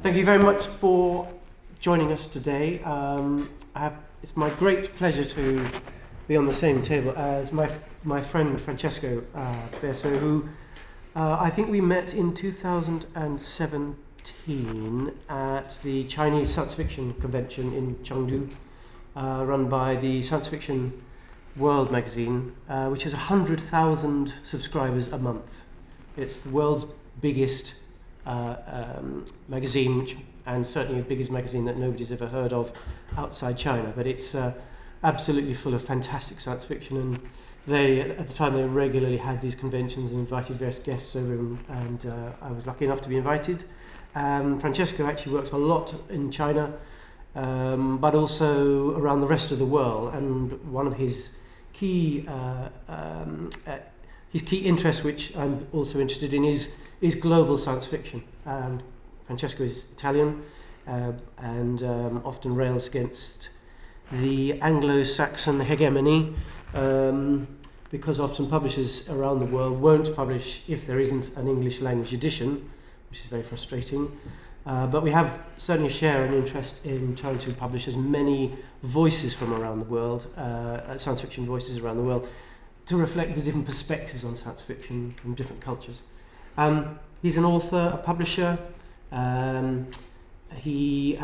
Thank you very much for joining us today. It's my great pleasure to be on the same table as my friend Francesco Verso, who I think we met in 2017 at the Chinese Science Fiction Convention in Chengdu, run by the Science Fiction World magazine, which has 100,000 subscribers a month. It's the world's biggest magazine, and certainly the biggest magazine that nobody's ever heard of outside China. But it's absolutely full of fantastic science fiction, and at the time, they regularly had these conventions and invited various guests over, and I was lucky enough to be invited. Francesco actually works a lot in China, but also around the rest of the world, and one of his key interests, which I'm also interested in, is global science fiction. Francesco is Italian and often rails against the Anglo-Saxon hegemony, because often publishers around the world won't publish if there isn't an English language edition, which is very frustrating. But we have certainly share an interest in trying to publish as many voices from around the world, science fiction voices around the world, to reflect the different perspectives on science fiction from different cultures. He's an author, a publisher. He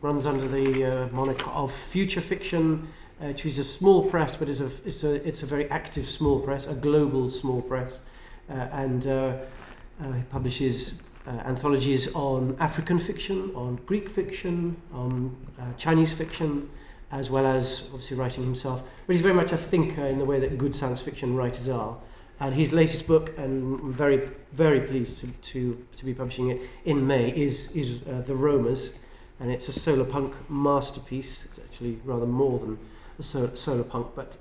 runs under the moniker of Future Fiction, which is a small press, but it's a very active small press, a global small press, and he publishes anthologies on African fiction, on Greek fiction, on Chinese fiction, as well as obviously writing himself. But he's very much a thinker in the way that good science fiction writers are. And his latest book, and I'm very, very pleased to be publishing it in May, is TheRoamers, and it's a solarpunk masterpiece. It's actually rather more than a solarpunk, but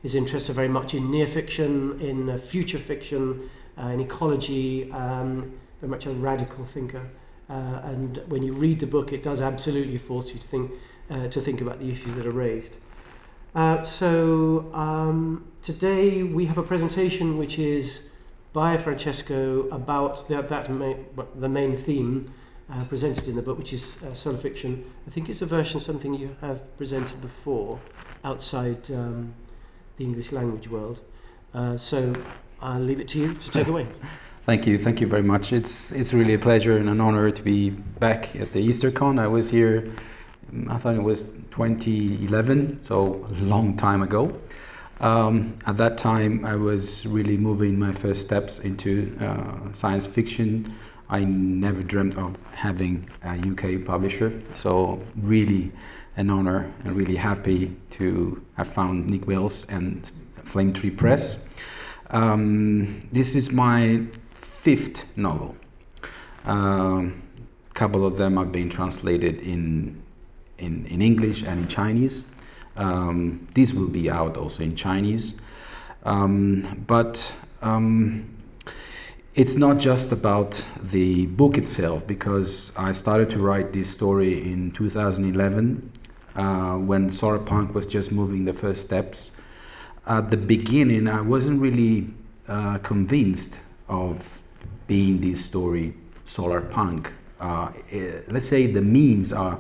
his interests are very much in near fiction, in future fiction, in ecology, very much a radical thinker. And when you read the book, it does absolutely force you to think about the issues that are raised. Today we have a presentation which is by Francesco about the main theme presented in the book, which is solar fiction. I think it's a version of something you have presented before outside the English language world. So I'll leave it to you to take away. Thank you very much. It's really a pleasure and an honor to be back at the EasterCon. I was here, I thought it was 2011, so a long time ago. At that time, I was really moving my first steps into science fiction. I never dreamt of having a UK publisher, so really an honor and really happy to have found Nick Wells and Flame Tree Press. This is my 5th novel. Couple of them have been translated in English and in Chinese. This will be out also in Chinese. But it's not just about the book itself, because I started to write this story in 2011 when solarpunk was just moving the first steps. At the beginning, I wasn't really convinced of being this story solarpunk. Let's say the memes are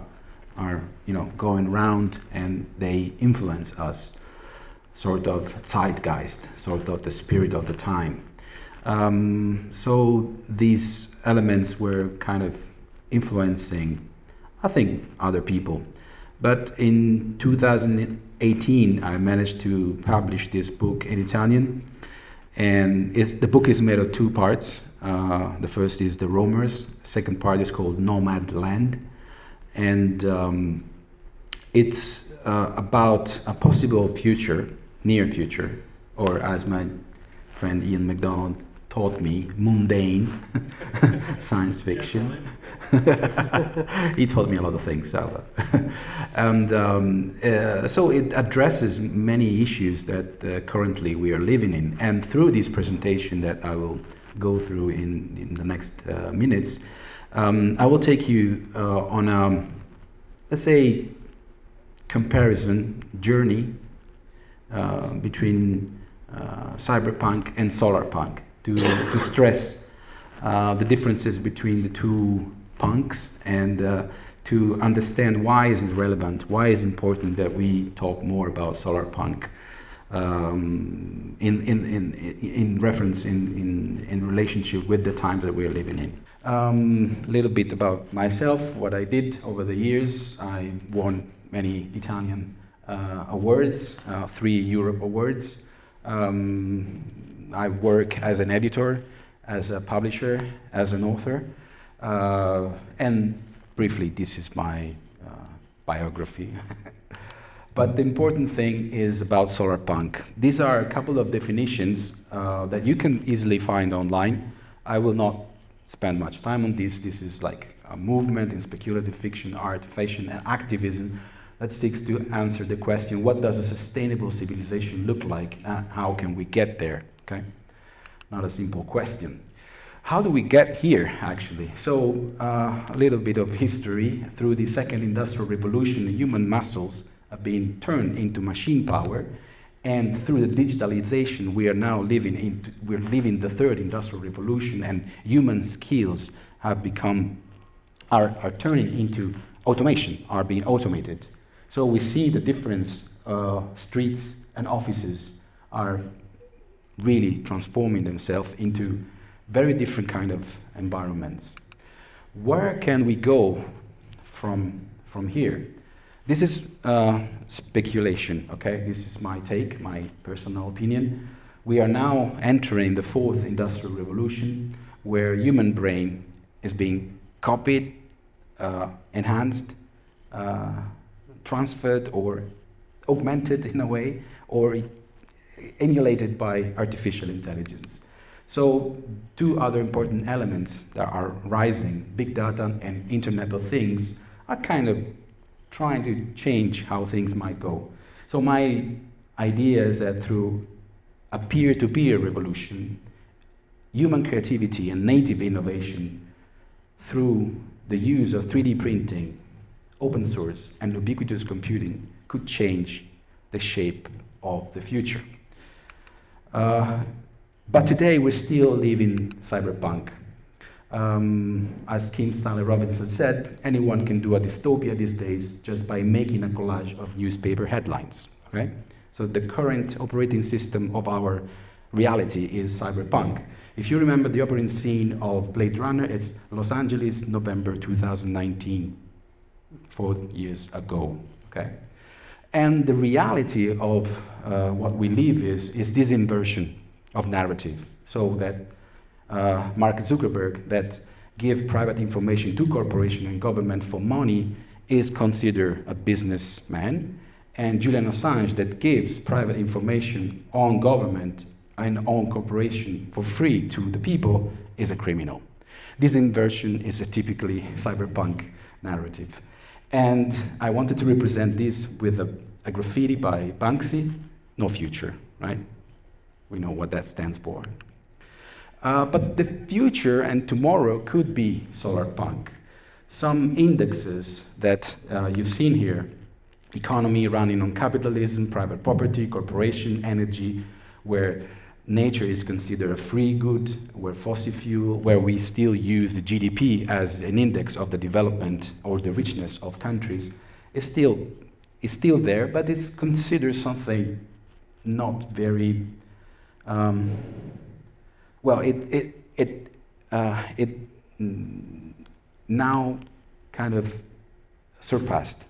going round and they influence us, sort of zeitgeist, sort of the spirit of the time. So these elements were kind of influencing, I think, other people. But in 2018, I managed to publish this book in Italian, and the book is made of 2 parts. The first is TheRoamers, second part is called Nomad Land. And it's about a possible future, near future, or as my friend Ian MacDonald taught me, mundane science fiction. He taught me a lot of things. So it addresses many issues that currently we are living in. And through this presentation that I will go through in the next minutes, I will take you on a, let's say, comparison journey between cyberpunk and solarpunk to stress the differences between the two punks and to understand why is it relevant, why is it important that we talk more about solar punk in reference, in relationship with the times that we are living in. A little bit about myself, what I did over the years. I won many Italian awards, 3 Europe awards. I work as an editor, as a publisher, as an author, and briefly, this is my biography. But the important thing is about solar punk. These are a couple of definitions that you can easily find online. I will not spend much time on this. This is like a movement in speculative fiction, art, fashion, and activism that seeks to answer the question, what does a sustainable civilization look like? How can we get there? Okay? Not a simple question. How do we get here, actually? So, a little bit of history. Through the second industrial revolution, human muscles have been turned into machine power, and through the digitalization, we are now living the third industrial revolution, and human skills have are turning into automation, are being automated. So we see the difference. Streets and offices are really transforming themselves into very different kind of environments. Where can we go from here? This is speculation, okay? This is my take, my personal opinion. We are now entering the fourth industrial revolution, where human brain is being copied, enhanced, transferred or augmented in a way, or emulated by artificial intelligence. So 2 other important elements that are rising, big data and Internet of Things, are kind of trying to change how things might go. So my idea is that through a peer-to-peer revolution, human creativity and native innovation, through the use of 3D printing, open source, and ubiquitous computing, could change the shape of the future. But today we still live in cyberpunk. As Kim Stanley Robinson said, anyone can do a dystopia these days just by making a collage of newspaper headlines. Okay? So the current operating system of our reality is cyberpunk. If you remember the opening scene of Blade Runner, it's Los Angeles, November 2019, 4 years ago. Okay? And the reality of what we live is this inversion of narrative, so that Mark Zuckerberg, that give private information to corporation and government for money, is considered a businessman, and Julian Assange, that gives private information on government and on corporation for free to the people, is a criminal. This inversion is a typically cyberpunk narrative. And I wanted to represent this with a graffiti by Banksy, no future, right? We know what that stands for. But the future and tomorrow could be solar punk. Some indexes that you've seen here, economy running on capitalism, private property, corporation, energy, where nature is considered a free good, where fossil fuel, where we still use the GDP as an index of the development or the richness of countries, is still there, but it's considered something not very well, it now kind of surpassed.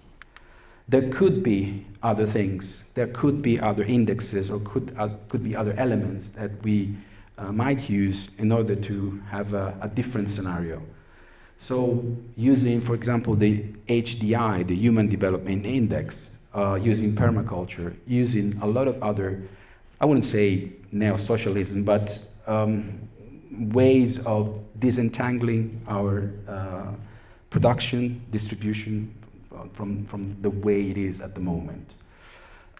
There could be other things. There could be other indexes, or could be other elements that we might use in order to have a different scenario. So, using, for example, the HDI, the Human Development Index, using permaculture, using a lot of other, I wouldn't say neo-socialism, but ways of disentangling our production, distribution from the way it is at the moment.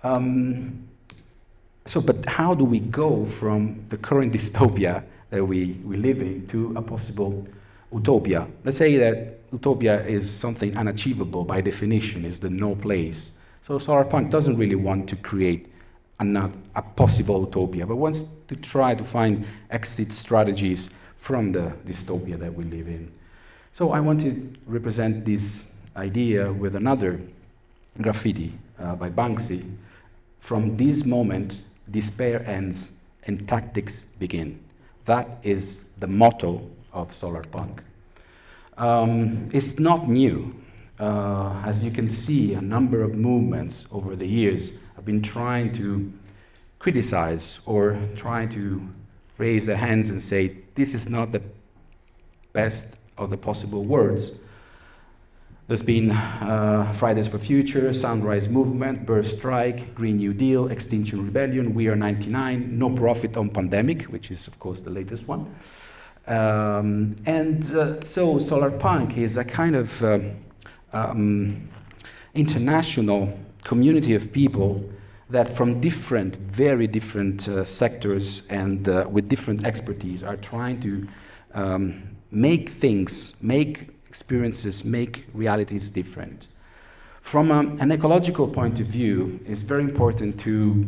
But how do we go from the current dystopia that we live in to a possible utopia? Let's say that utopia is something unachievable by definition, is the no place. So solarpunk doesn't really want to create a possible utopia, but wants to try to find exit strategies from the dystopia that we live in. So I want to represent this idea with another graffiti by Banksy. From this moment, despair ends and tactics begin. That is the motto of solarpunk. It's not new. As you can see, a number of movements over the years have been trying to criticize or trying to raise their hands and say, this is not the best of the possible words. There's been Fridays for Future, Sunrise Movement, Birth Strike, Green New Deal, Extinction Rebellion, We Are 99, No Profit on Pandemic, which is of course the latest one. So solarpunk is a kind of international community of people that from different, very different sectors and with different expertise are trying to make things, make experiences, make realities different. From an ecological point of view, it's very important to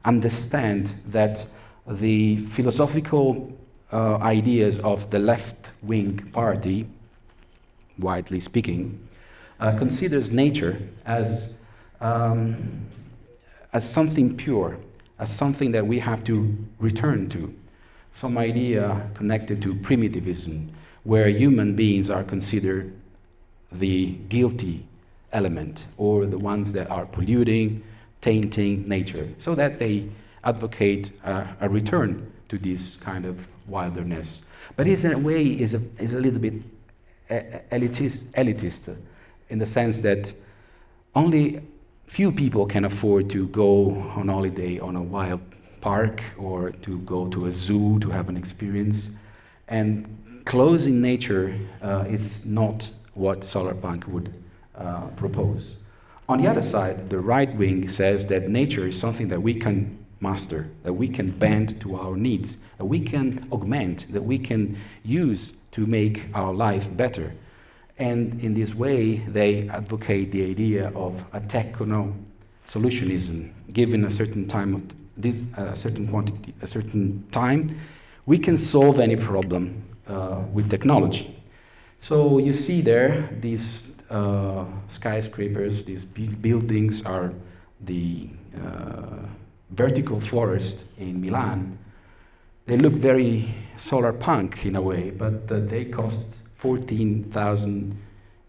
understand that the philosophical ideas of the left-wing party, widely speaking, considers nature as something pure, as something that we have to return to, some idea connected to primitivism, where human beings are considered the guilty element or the ones that are polluting, tainting nature, so that they advocate a return to this kind of wilderness. But in a way is a little bit elitist in the sense that only few people can afford to go on holiday on a wild park or to go to a zoo to have an experience. And closing nature is not what solarpunk would propose. On the other side, the right wing says that nature is something that we can master, that we can bend to our needs, that we can augment, that we can use to make our life better. And in this way, they advocate the idea of a techno-solutionism. Given a certain time, a certain quantity, a certain time, we can solve any problem with technology. So you see there, these skyscrapers, these buildings are the vertical forest in Milan. They look very solarpunk in a way, but they cost 14,000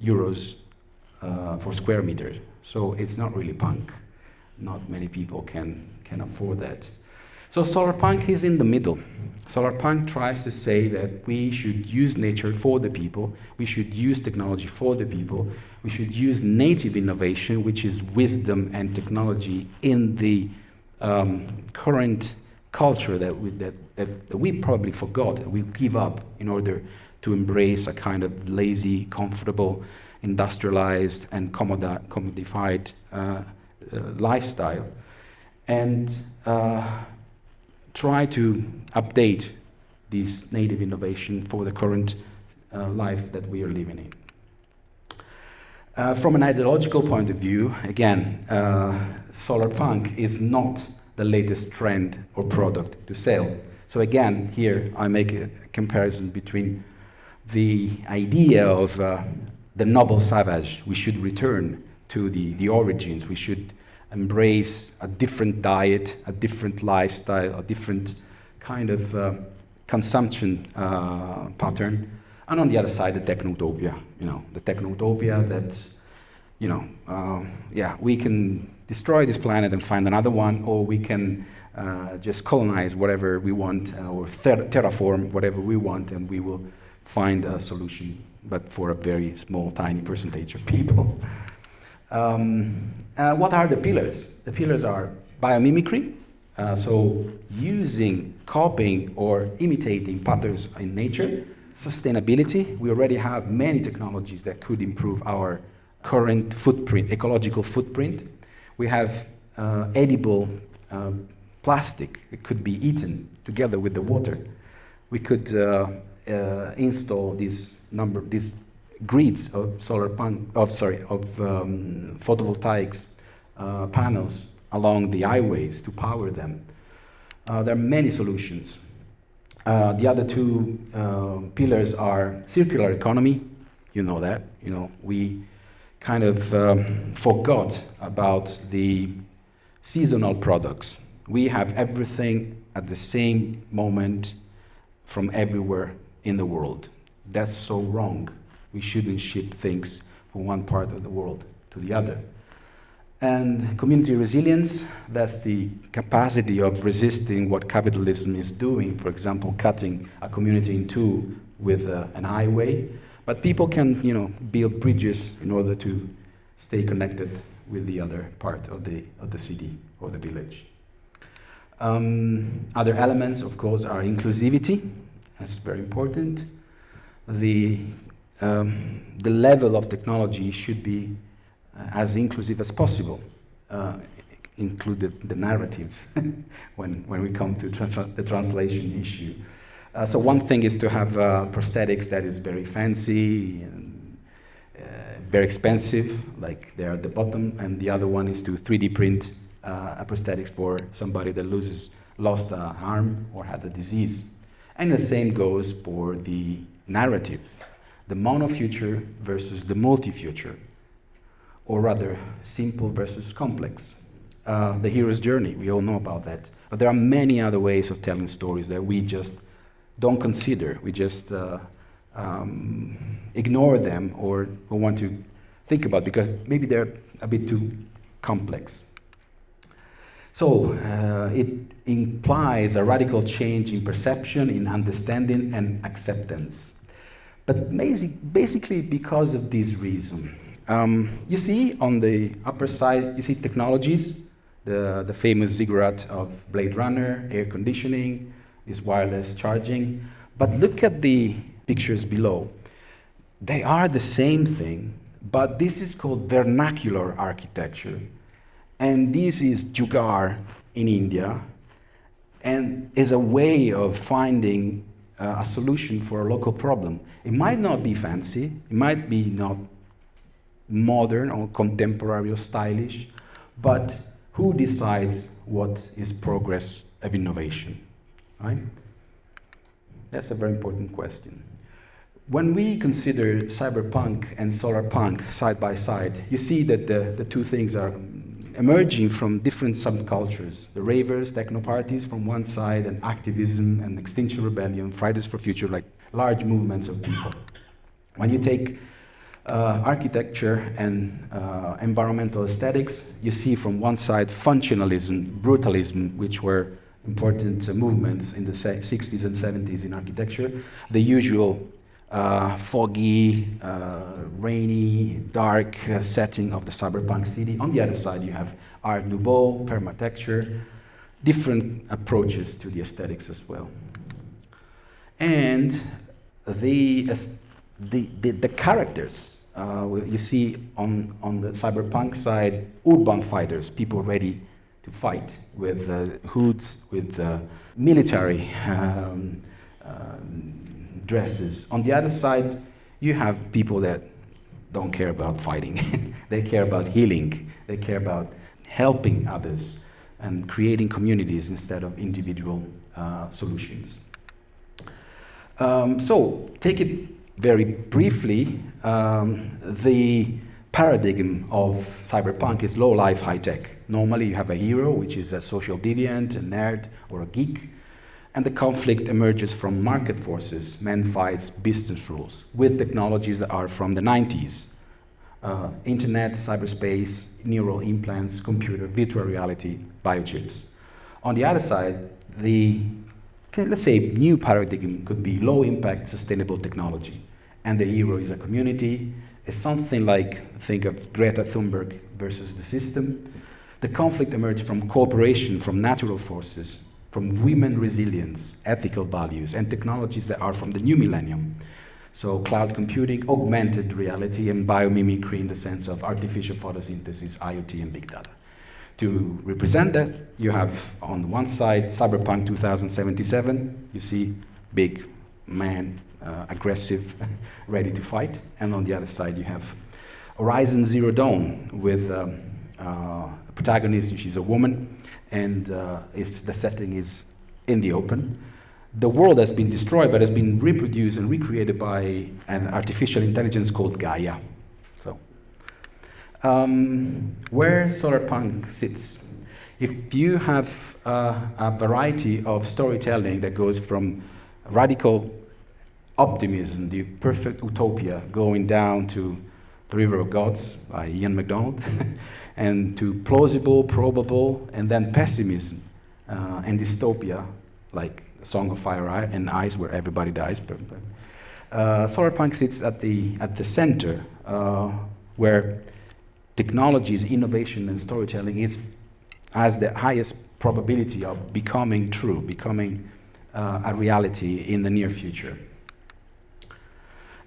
euros for square meter. So it's not really punk. Not many people can afford that. So solarpunk is in the middle. Solarpunk tries to say that we should use nature for the people, we should use technology for the people, we should use native innovation, which is wisdom and technology in the current culture that we probably forgot, that we give up in order to embrace a kind of lazy, comfortable, industrialized and commodified lifestyle, and try to update this native innovation for the current life that we are living in. From an ideological point of view, again, solarpunk is not the latest trend or product to sell. So again, here I make a comparison between the idea of the noble savage. We should return to the origins. We should embrace a different diet, a different lifestyle, a different kind of consumption pattern. And on the other side, the techno-utopia. The techno-utopia that, we can destroy this planet and find another one, or we can just colonize whatever we want, or terraform whatever we want, and we will find a solution, but for a very small, tiny percentage of people. What are the pillars? The pillars are biomimicry, so using, copying, or imitating patterns in nature. Sustainability, we already have many technologies that could improve our current footprint, ecological footprint. We have edible plastic. It could be eaten together with the water. We could install these grids of photovoltaics panels along the highways to power them. There are many solutions. The other two pillars are circular economy. You know that. You know, we kind of forgot about the seasonal products. We have everything at the same moment from everywhere in the world. That's so wrong. We shouldn't ship things from one part of the world to the other. And community resilience, that's the capacity of resisting what capitalism is doing, for example, cutting a community in two with an highway. But people can, you know, build bridges in order to stay connected with the other part of the city or the village. Other elements, of course, are inclusivity. That's very important. The level of technology should be as inclusive as possible, included the narratives when we come to the translation issue. So one thing is to have prosthetics that is very fancy and very expensive, like they're at the bottom, and the other one is to 3D print a prosthetics for somebody that lost an arm or had a disease. And the same goes for the narrative, the mono-future versus the multi-future, or rather, simple versus complex. The hero's journey, we all know about that. But there are many other ways of telling stories that we just don't consider. We just ignore them or don't want to think about because maybe they're a bit too complex. So it implies a radical change in perception, in understanding and acceptance. But basically because of this reason. You see on the upper side, you see technologies, the famous ziggurat of Blade Runner, air conditioning, this wireless charging. But look at the pictures below. They are the same thing, but this is called vernacular architecture. And this is Jugaad in India, and is a way of finding a solution for a local problem. It might not be fancy, it might be not modern or contemporary or stylish, but who decides what is progress of innovation, right? That's a very important question. When we consider cyberpunk and solarpunk side by side, you see that the two things are emerging from different subcultures. The ravers, techno parties from one side, and activism and Extinction Rebellion, Fridays for Future, like large movements of people. When you take architecture and environmental aesthetics, you see from one side functionalism, brutalism, which were important movements in the 60s and 70s in architecture. The usual foggy, rainy, dark setting of the cyberpunk city. On the other side, you have Art Nouveau, permatexture, different approaches to the aesthetics as well. And the characters, you see on the cyberpunk side, urban fighters, people ready to fight with hoods, with military dresses. On the other side, you have people that don't care about fighting. They care about healing. They care about helping others and creating communities instead of individual solutions. So, take it very briefly, the paradigm of cyberpunk is low life, high tech. Normally you have a hero, which is a social deviant, a nerd, or a geek, and the conflict emerges from market forces, man fights, business rules, with technologies that are from the 90s. Internet, cyberspace, neural implants, computer, virtual reality, biochips. On the other side, let's say new paradigm could be low impact, sustainable technology. And the hero is a community. It's something like, think of Greta Thunberg versus the system. The conflict emerged from cooperation, from natural forces, from women resilience, ethical values, and technologies that are from the new millennium. So cloud computing, augmented reality, and biomimicry in the sense of artificial photosynthesis, IoT, and big data. To represent that, you have on one side Cyberpunk 2077. You see big man, aggressive, ready to fight. And on the other side, you have Horizon Zero Dawn with a protagonist. She's a woman, and the setting is in the open. the world has been destroyed, but has been reproduced and recreated by an artificial intelligence called Gaia. So, where solarpunk sits. If you have a variety of storytelling that goes from radical optimism, the perfect utopia, going down to The River of Gods by Ian MacDonald, and to plausible, probable, and then pessimism and dystopia, like A Song of Fire and Ice, where everybody dies. Solarpunk sits at the center, where technologies, innovation, and storytelling has the highest probability of becoming true, becoming a reality in the near future.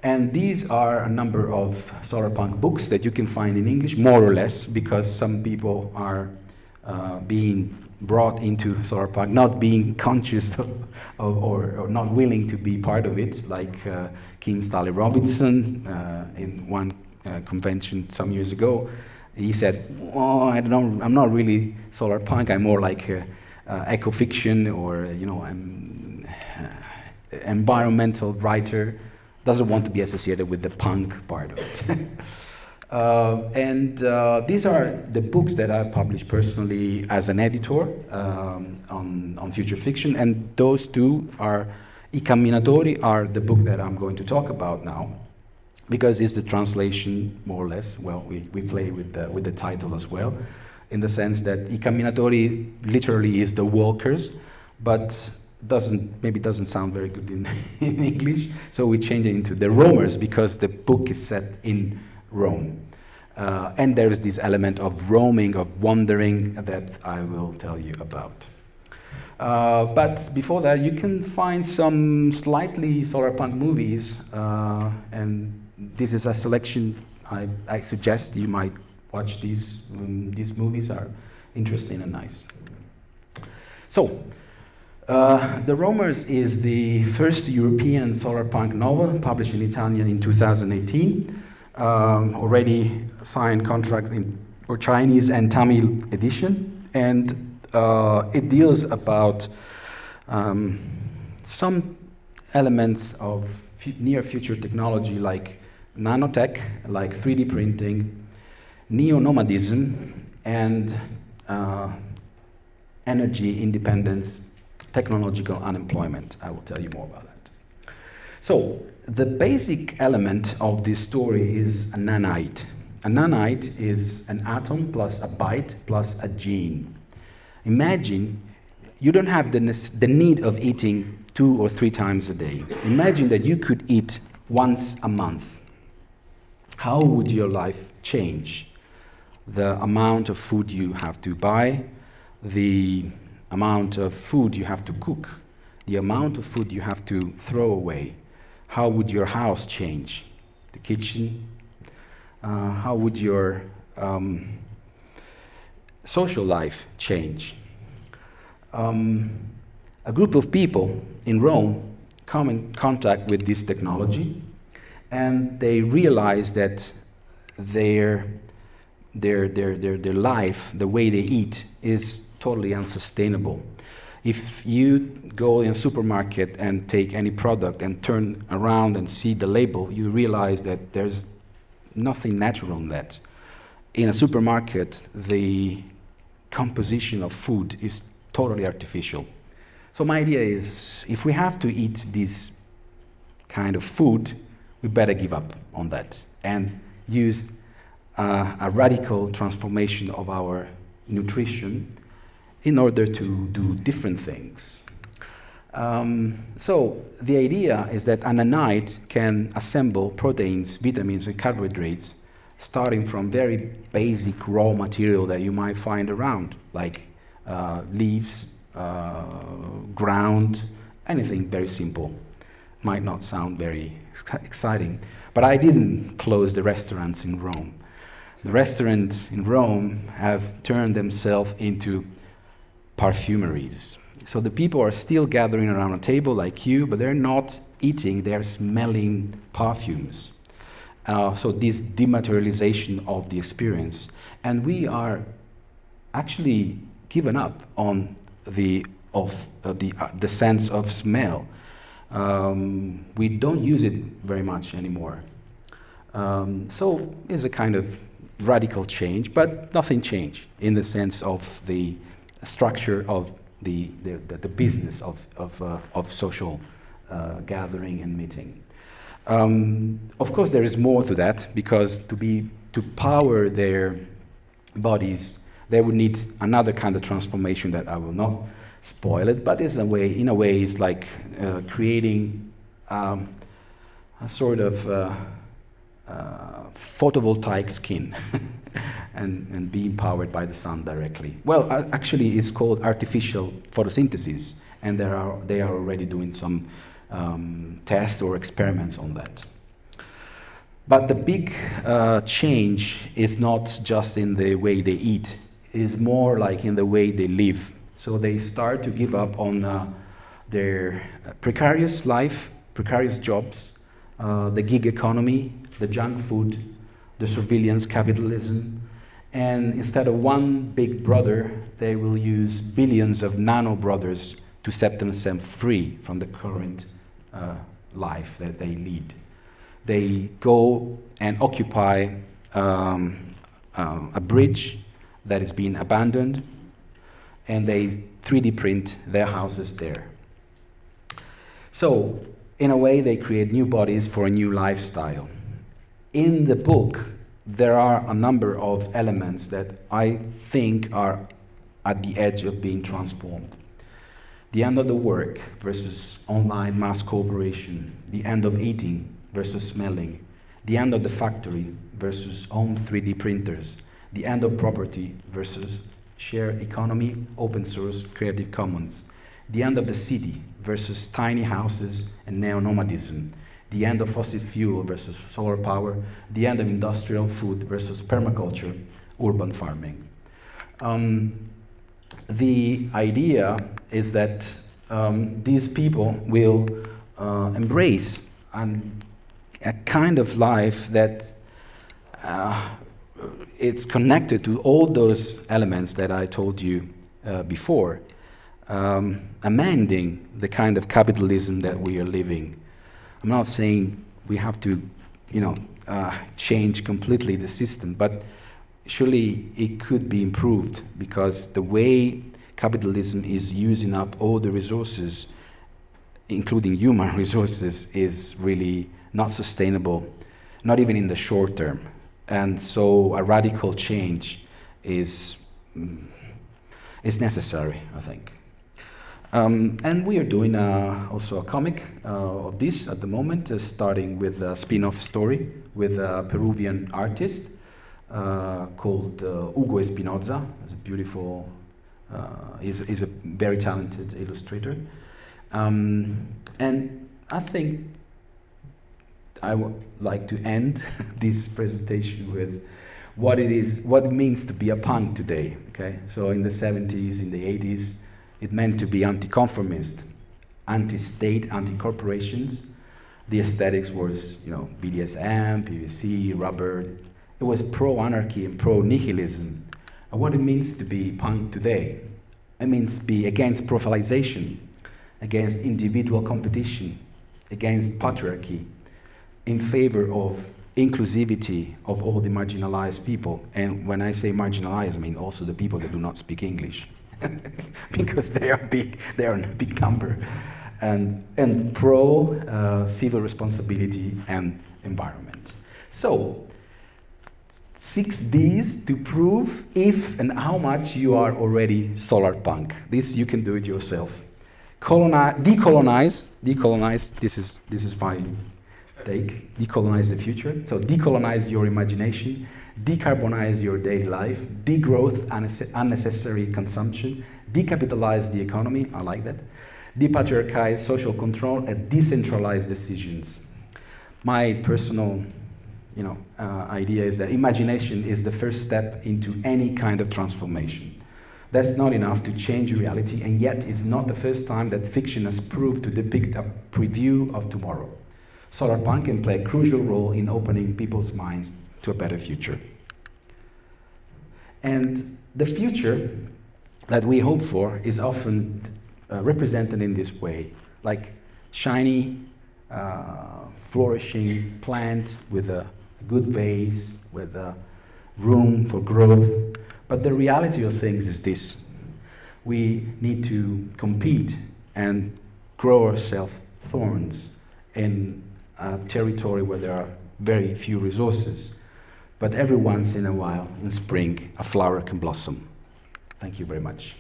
And these are a number of solarpunk books that you can find in English, more or less, because some people are being brought into solarpunk, not being conscious or not willing to be part of it, like Kim Stanley Robinson in one convention some years ago. He said, "Oh, I'm not really solarpunk. I'm more like eco-fiction, or I'm environmental writer." Doesn't want to be associated with the punk part of it. These are the books that I published personally as an editor on future fiction, and those two are I Camminatori are the book that I'm going to talk about now, because it's the translation, more or less. Well, we play with the title as well, in the sense that I Camminatori literally is the walkers, but doesn't sound very good in English, so we change it into TheRoamers, because the book is set in Rome. And there is this element of roaming, of wandering, that I will tell you about. But before that, you can find some slightly solarpunk movies, and this is a selection. I suggest you might watch these. These movies are interesting and nice. So, TheRoamers is the first European solarpunk novel published in Italian in 2018. Already signed contract for Chinese and Tamil edition, and it deals about some elements of near future technology, like nanotech, like 3D printing, neo-nomadism, and energy independence, technological unemployment. I will tell you more about that. So, the basic element of this story is a nanite. A nanite is an atom plus a byte plus a gene. Imagine you don't have the need of eating 2 or 3 times a day. Imagine that you could eat once a month. How would your life change? The amount of food you have to buy, the amount of food you have to cook, the amount of food you have to throw away. How would your house change? The kitchen? How would your social life change? A group of people in Rome come in contact with this technology, and they realize that their life, the way they eat, is totally unsustainable. If you go in a supermarket and take any product and turn around and see the label, you realize that there's nothing natural in that. In a supermarket, the composition of food is totally artificial. So my idea is, if we have to eat this kind of food, we better give up on that and use a radical transformation of our nutrition in order to do different things. So the idea is that a nanite can assemble proteins, vitamins, and carbohydrates starting from very basic raw material that you might find around, like leaves, ground, anything very simple. Might not sound very exciting, but I didn't close the restaurants in Rome. The restaurants in Rome have turned themselves into perfumeries. So the people are still gathering around a table like you, but they're not eating, they're smelling perfumes. So this dematerialization of the experience. And we are actually given up on the of the sense of smell. We don't use it very much anymore. So it's a kind of radical change, but nothing changed in the sense of the structure of the business of social gathering and meeting. Of course, there is more to that, because to power their bodies, they would need another kind of transformation that I will not spoil it, but in a way, it's like creating a sort of photovoltaic skin and being powered by the sun directly. Well, actually, it's called artificial photosynthesis, and they are already doing some tests or experiments on that. But the big change is not just in the way they eat, it's more like in the way they live. So they start to give up on their precarious life, precarious jobs, the gig economy, the junk food, the surveillance capitalism, and instead of one big brother, they will use billions of nano brothers to set themselves free from the current life that they lead. They go and occupy a bridge that is being abandoned, and they 3D print their houses there. So, in a way, they create new bodies for a new lifestyle. In the book, there are a number of elements that I think are at the edge of being transformed. The end of the work versus online mass cooperation, the end of eating versus smelling, the end of the factory versus home 3D printers, the end of property versus shared economy, open source, Creative Commons, the end of the city versus tiny houses and neo-nomadism, the end of fossil fuel versus solar power, the end of industrial food versus permaculture, urban farming. The idea is that these people will embrace a kind of life that it's connected to all those elements that I told you before, amending the kind of capitalism that we are living. I'm not saying we have to, change completely the system, but surely it could be improved, because the way capitalism is using up all the resources, including human resources, is really not sustainable, not even in the short term. And so a radical change is necessary, I think. And we are doing also a comic of this at the moment, starting with a spin-off story with a Peruvian artist called Hugo Espinoza. He's a beautiful, he's a very talented illustrator. And I think I would like to end this presentation with what it means to be a punk today. Okay, so in the 70s, in the 80s, it meant to be anti-conformist, anti-state, anti-corporations. The aesthetics was, BDSM, PVC, rubber. It was pro-anarchy and pro-nihilism. And what it means to be punk today, it means to be against profilization, against individual competition, against patriarchy, in favor of inclusivity of all the marginalized people. And when I say marginalized, I mean also the people that do not speak English. Because they are a big number, and pro civil responsibility and environment. So 6 Ds to prove if and how much you are already solar punk. This you can do it yourself. Decolonize. This is my take. Decolonize the future. So decolonize your imagination. Decarbonize your daily life, degrowth unnecessary consumption, decapitalize the economy, I like that, depatriarchize social control, and decentralize decisions. My personal idea is that imagination is the first step into any kind of transformation. That's not enough to change reality, and yet it's not the first time that fiction has proved to depict a preview of tomorrow. Solarpunk can play a crucial role in opening people's minds to a better future. And the future that we hope for is often represented in this way, like shiny, flourishing plant with a good vase, with a room for growth. But the reality of things is this: we need to compete and grow ourselves thorns in a territory where there are very few resources. But every once in a while, in spring, a flower can blossom. Thank you very much.